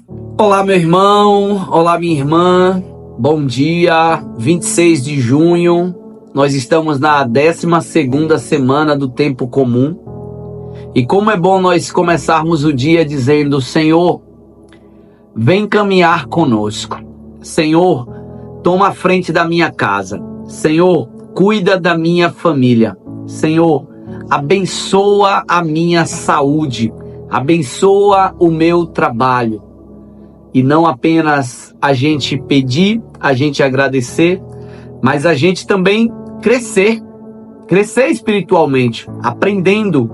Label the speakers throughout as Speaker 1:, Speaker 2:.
Speaker 1: Olá, meu irmão, olá, minha irmã, bom dia, 26 de junho, nós estamos na 12ª semana do tempo comum, e como é bom nós começarmos o dia dizendo: Senhor, vem caminhar conosco, Senhor, toma a frente da minha casa, Senhor, cuida da minha família, Senhor, abençoa a minha saúde, abençoa o meu trabalho. E não apenas a gente pedir, a gente agradecer, mas a gente também crescer espiritualmente, aprendendo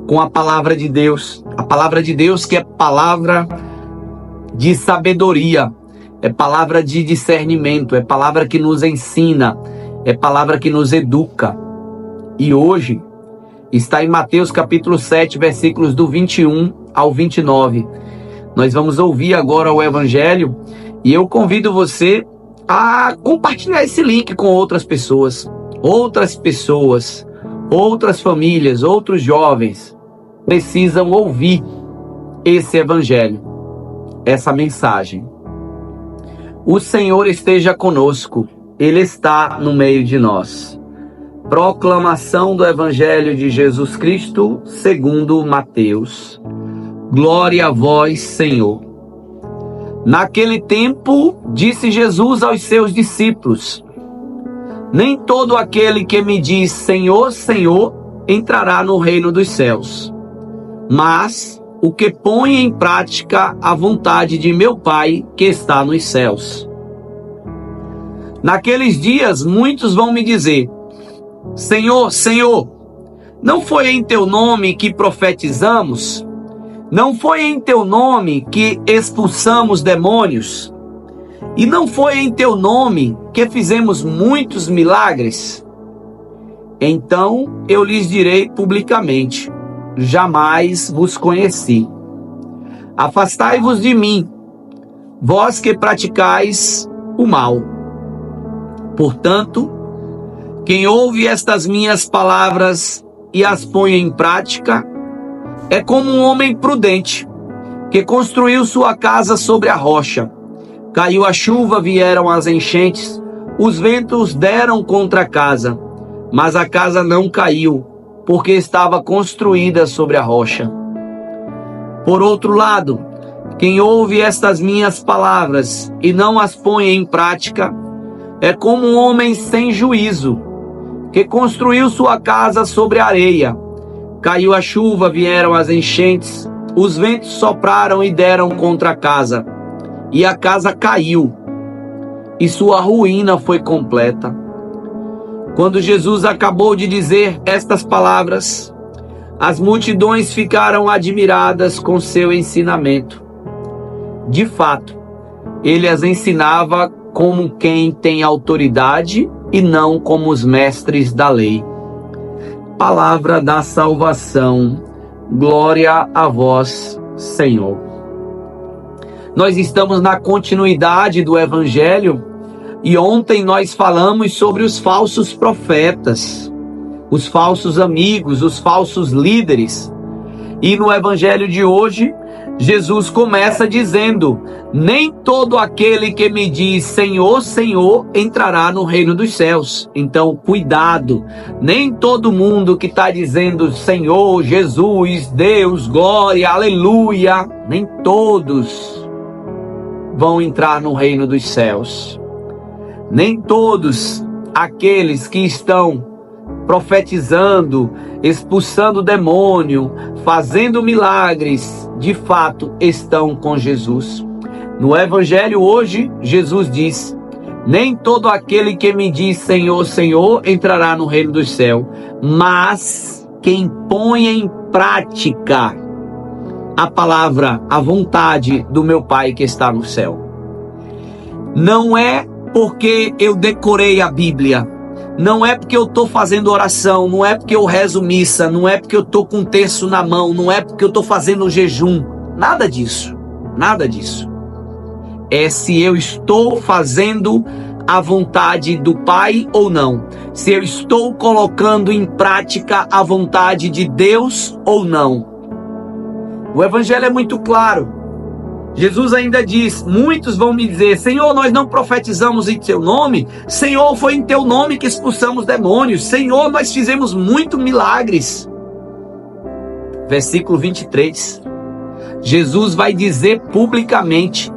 Speaker 1: com a palavra de Deus. A palavra de Deus que é palavra de sabedoria, é palavra de discernimento, é palavra que nos ensina, é palavra que nos educa. E hoje está em Mateus capítulo 7, versículos do 21 ao 29. Nós vamos ouvir agora o Evangelho e eu convido você a compartilhar esse link com outras pessoas, outras famílias, outros jovens precisam ouvir esse Evangelho, essa mensagem. O Senhor esteja conosco, Ele está no meio de nós. Proclamação do Evangelho de Jesus Cristo segundo Mateus. Glória a vós, Senhor. Naquele tempo, disse Jesus aos seus discípulos: nem todo aquele que me diz Senhor, Senhor, entrará no reino dos céus, mas o que põe em prática a vontade de meu Pai que está nos céus. Naqueles dias, muitos vão me dizer: Senhor, Senhor, não foi em teu nome que profetizamos? Não foi em teu nome que expulsamos demônios? E não foi em teu nome que fizemos muitos milagres? Então eu lhes direi publicamente: jamais vos conheci. Afastai-vos de mim, vós que praticais o mal. Portanto, quem ouve estas minhas palavras e as põe em prática, é como um homem prudente, que construiu sua casa sobre a rocha. Caiu a chuva, vieram as enchentes, os ventos deram contra a casa, mas a casa não caiu, porque estava construída sobre a rocha. Por outro lado, quem ouve estas minhas palavras e não as põe em prática, é como um homem sem juízo, que construiu sua casa sobre a areia. Caiu a chuva, vieram as enchentes, os ventos sopraram e deram contra a casa, e a casa caiu, e sua ruína foi completa. Quando Jesus acabou de dizer estas palavras, as multidões ficaram admiradas com seu ensinamento. De fato, ele as ensinava como quem tem autoridade e não como os mestres da lei. Palavra da salvação, glória a vós, Senhor. Nós estamos na continuidade do Evangelho e ontem nós falamos sobre os falsos profetas, os falsos amigos, os falsos líderes. E no Evangelho de hoje, Jesus começa dizendo: nem todo aquele que me diz Senhor, Senhor, entrará no reino dos céus. Então, cuidado, nem todo mundo que está dizendo Senhor, Jesus, Deus, glória, aleluia, nem todos vão entrar no reino dos céus. Nem todos aqueles que estão profetizando, expulsando o demônio, fazendo milagres, de fato estão com Jesus. No Evangelho hoje, Jesus diz: nem todo aquele que me diz Senhor, Senhor, entrará no reino do céu, mas quem põe em prática a palavra, a vontade do meu Pai que está no céu. Não é porque eu decorei a Bíblia, não é porque eu estou fazendo oração, não é porque eu rezo missa, não é porque eu estou com um terço na mão, não é porque eu estou fazendo jejum, nada disso, nada disso. É se eu estou fazendo a vontade do Pai ou não, se eu estou colocando em prática a vontade de Deus ou não. O Evangelho é muito claro. Jesus ainda diz: muitos vão me dizer, Senhor, nós não profetizamos em teu nome? Senhor, foi em teu nome que expulsamos demônios. Senhor, nós fizemos muitos milagres. Versículo 23. Jesus vai dizer publicamente: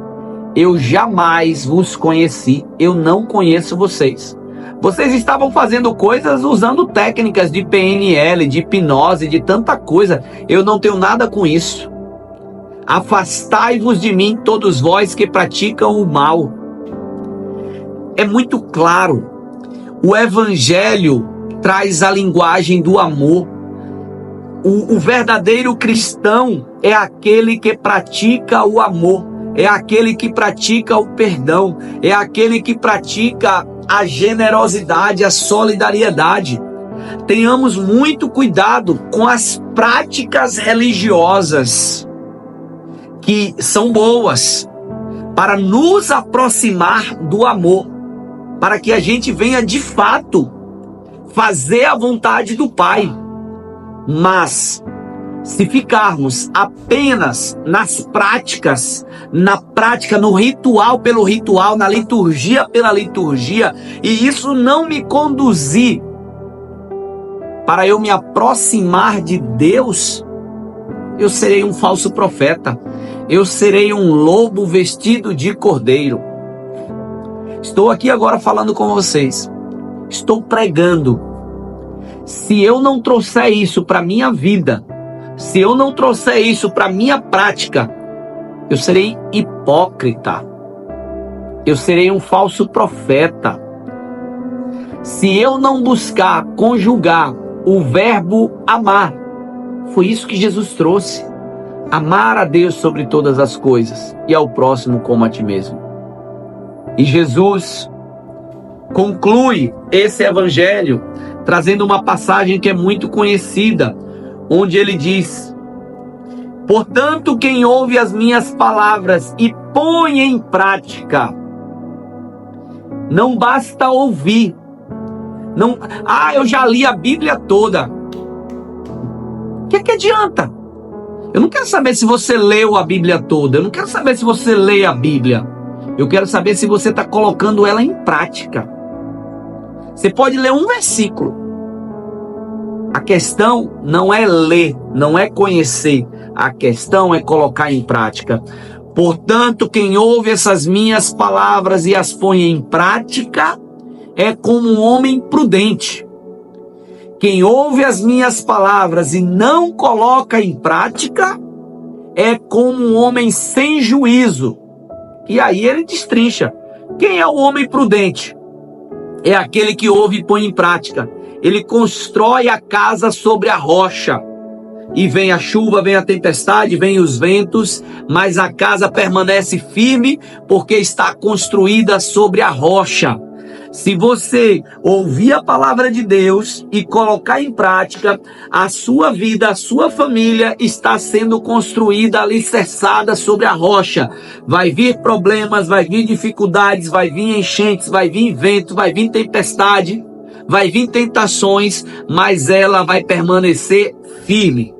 Speaker 1: eu jamais vos conheci, eu não conheço vocês. Vocês estavam fazendo coisas usando técnicas de PNL, de hipnose, de tanta coisa. Eu não tenho nada com isso. Afastai-vos de mim, todos vós que praticam o mal. É muito claro. O evangelho traz a linguagem do amor. O verdadeiro cristão é aquele que pratica o amor, é aquele que pratica o perdão, é aquele que pratica a generosidade, a solidariedade. Tenhamos muito cuidado com as práticas religiosas, que são boas, para nos aproximar do amor, para que a gente venha de fato fazer a vontade do Pai. Mas se ficarmos apenas nas práticas, no ritual pelo ritual, na liturgia pela liturgia, e isso não me conduzir para eu me aproximar de Deus, eu serei um falso profeta. Eu serei um lobo vestido de cordeiro. Estou aqui agora falando com vocês. Estou pregando. Se eu não trouxer isso para a minha vida, se eu não trouxer isso para a minha prática, eu serei hipócrita. Eu serei um falso profeta. Se eu não buscar conjugar o verbo amar, foi isso que Jesus trouxe. Amar a Deus sobre todas as coisas e ao próximo como a ti mesmo. E Jesus conclui esse evangelho trazendo uma passagem que é muito conhecida, onde ele diz: portanto, quem ouve as minhas palavras e põe em prática, não basta ouvir. Não, eu já li a Bíblia toda. O que adianta? Eu não quero saber se você leu a Bíblia toda. Eu não quero saber se você lê a Bíblia. Eu quero saber se você está colocando ela em prática. Você pode ler um versículo. A questão não é ler, não é conhecer. A questão é colocar em prática. Portanto, quem ouve essas minhas palavras e as põe em prática é como um homem prudente. Quem ouve as minhas palavras e não coloca em prática é como um homem sem juízo. E aí ele destrincha. Quem é o homem prudente? É aquele que ouve e põe em prática. Ele constrói a casa sobre a rocha. E vem a chuva, vem a tempestade, vem os ventos, mas a casa permanece firme porque está construída sobre a rocha. Se você ouvir a palavra de Deus e colocar em prática, a sua vida, a sua família está sendo construída, alicerçada sobre a rocha. Vai vir problemas, vai vir dificuldades, vai vir enchentes, vai vir vento, vai vir tempestade, vai vir tentações, mas ela vai permanecer firme.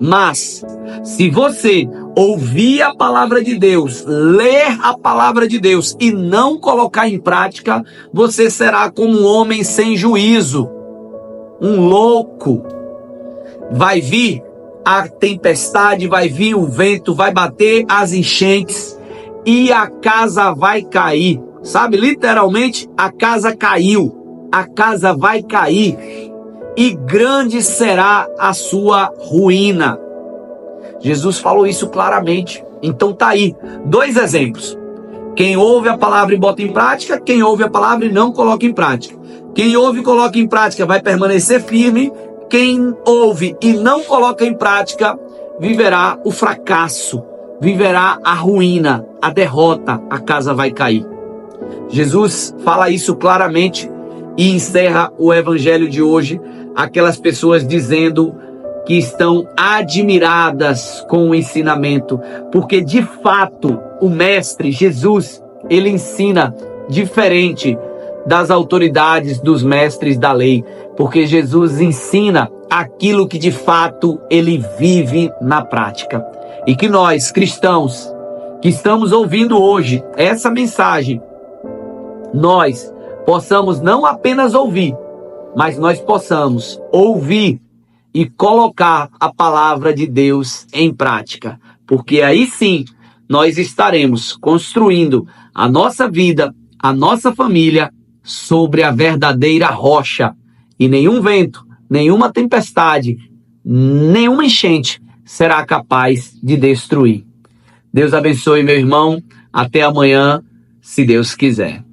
Speaker 1: Mas, se você ouvir a palavra de Deus, ler a palavra de Deus e não colocar em prática, você será como um homem sem juízo, um louco. Vai vir a tempestade, vai vir o vento, vai bater as enchentes e a casa vai cair. Sabe, literalmente, a casa caiu, a casa vai cair. E grande será a sua ruína. Jesus falou isso claramente. Então tá aí, 2 exemplos. Quem ouve a palavra e bota em prática, quem ouve a palavra e não coloca em prática. Quem ouve e coloca em prática vai permanecer firme. Quem ouve e não coloca em prática viverá o fracasso, viverá a ruína, a derrota, a casa vai cair. Jesus fala isso claramente e encerra o evangelho de hoje. Aquelas pessoas dizendo que estão admiradas com o ensinamento, porque de fato o mestre Jesus, ele ensina diferente das autoridades dos mestres da lei, porque Jesus ensina aquilo que de fato ele vive na prática. E que nós, cristãos, que estamos ouvindo hoje essa mensagem, nós possamos não apenas ouvir, mas nós possamos ouvir e colocar a palavra de Deus em prática, porque aí sim nós estaremos construindo a nossa vida, a nossa família sobre a verdadeira rocha, e nenhum vento, nenhuma tempestade, nenhuma enchente será capaz de destruir. Deus abençoe, meu irmão. Até amanhã, se Deus quiser.